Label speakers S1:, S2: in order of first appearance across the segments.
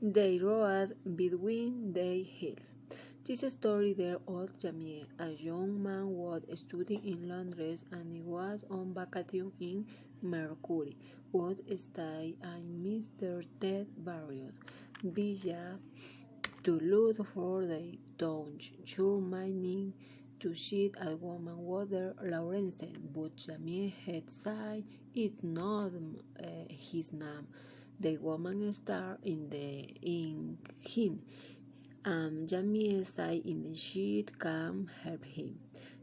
S1: They rode between their hills. This story there old Jamie, a young man was studying in London and he was on vacation in Mercury, would stay at Mr. Ted Barrios Villa to look for the don't sure meaning to see a woman water Lawrence, but Jamie had said it's not his name. The woman starred in him. Jamie said in the sheet can help him.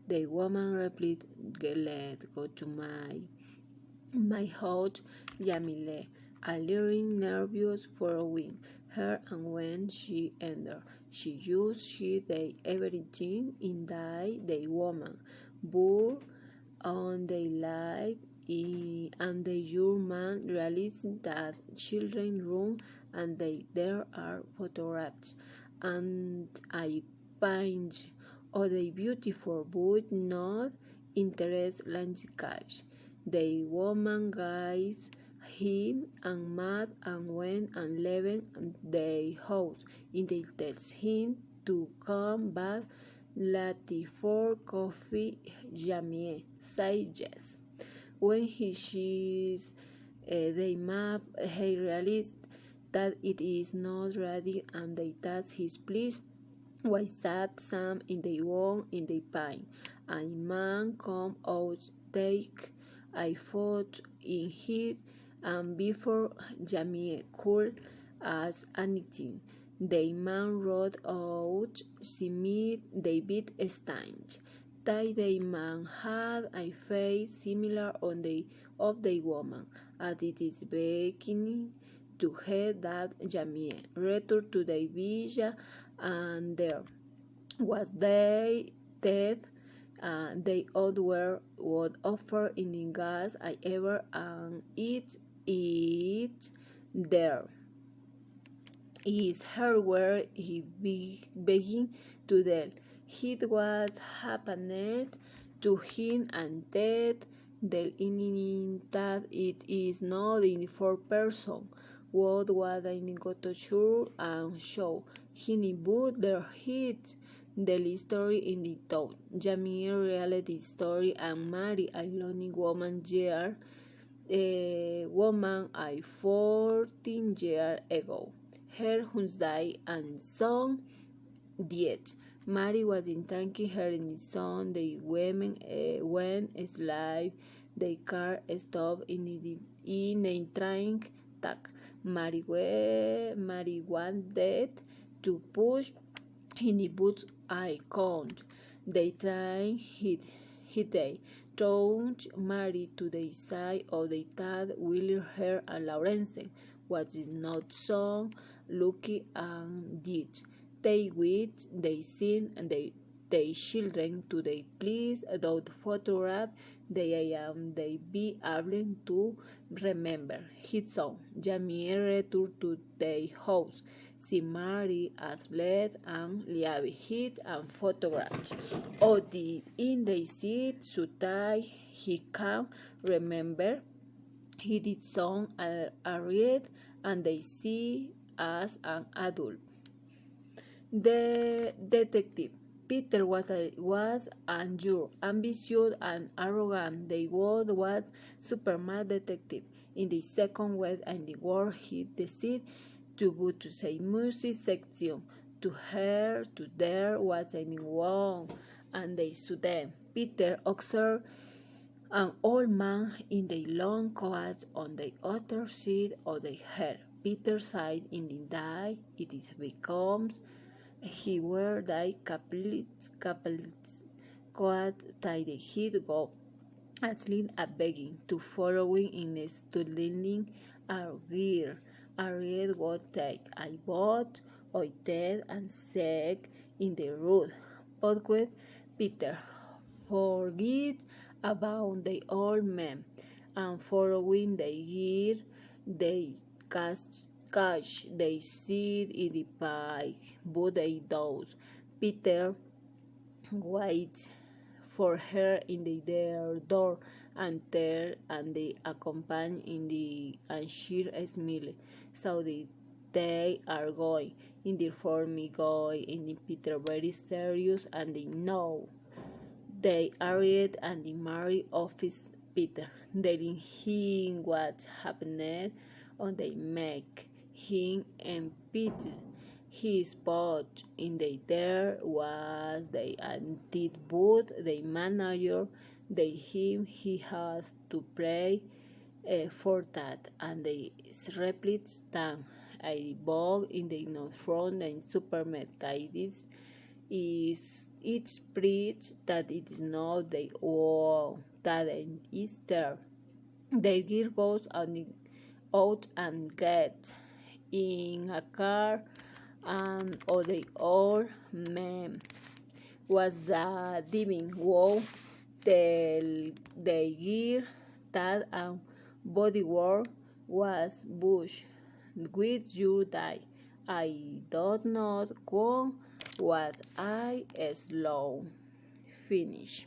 S1: The woman replied, let's go to my house, Yamile, a little nervous following her, and when she entered, she used she did everything in the woman, but on the life and the young man realized that children room and there are photographs and I paint of the beautiful but not interest landscapes. The woman guides him and Matt and went and left the house. It tells him to come back later for coffee. Jamie says yes. When he sees the map, he realizes that it is not ready and they task his place. Why sat Sam in the one in the pine? A man come out, take a photo in it, and before Jamie could ask anything, the man wrote out Smith David Stein. The man had a face similar on the of the woman, as it is beginning to head that Jamie returned to the villa, and there was the death. They all were would offer in the gas I ever and it there is her where he began to tell. It was happened to him and that the in that it is not in for person. What was I got to sure and show. He but their hit the story in the town. Jamie reality story and marry a lonely woman year a woman I 14 years ago. Her husband died and son died. Mary was in thanking her in the son. The women when slave the car stopped in a train track. Mary wanted to push in the boot I count. The train hit they George married to the side of the Tad, William Hare and Lawrence, was not so lucky and did. They with they seen and they children to the place about photograph they they be able to remember. His son, Jamie returned to the house. See Mary as led and Liavi hit and photographed. In the seat Sutai he can remember he did some read and they see as an adult. The detective Peter was ambitious and arrogant. The word was Superman detective. In the second word and the word he decided to go to say music section. To her, to there was anyone, and they saw them. Peter observed an old man in the long coat on the other side of the hair. Peter side in the day it is becomes he wear the caplets coat tie the head go asking a begging to following in studying a gear. A red would take a boat or dead and sag in the road. But with Peter forget about the old man and following the gear they catch they sit in the pike, but they don't. Peter waits for her in their door and they accompany in the and she smile. So they are going. In the for me going, in the Peter very serious, and they know. They Harriet and the Mary office Peter. Telling him what happened on they make him and Peter. His spot in the there was the anti boot, the manager, the him he has to pray for that, and the replies than a bog in the not front and supermetitis is it preach that it is not the all that it is there. The gear goes out and get in a car, and or the old man was the diving wow the gear that and bodywork was bush with your die. I don't not go what I slow finish.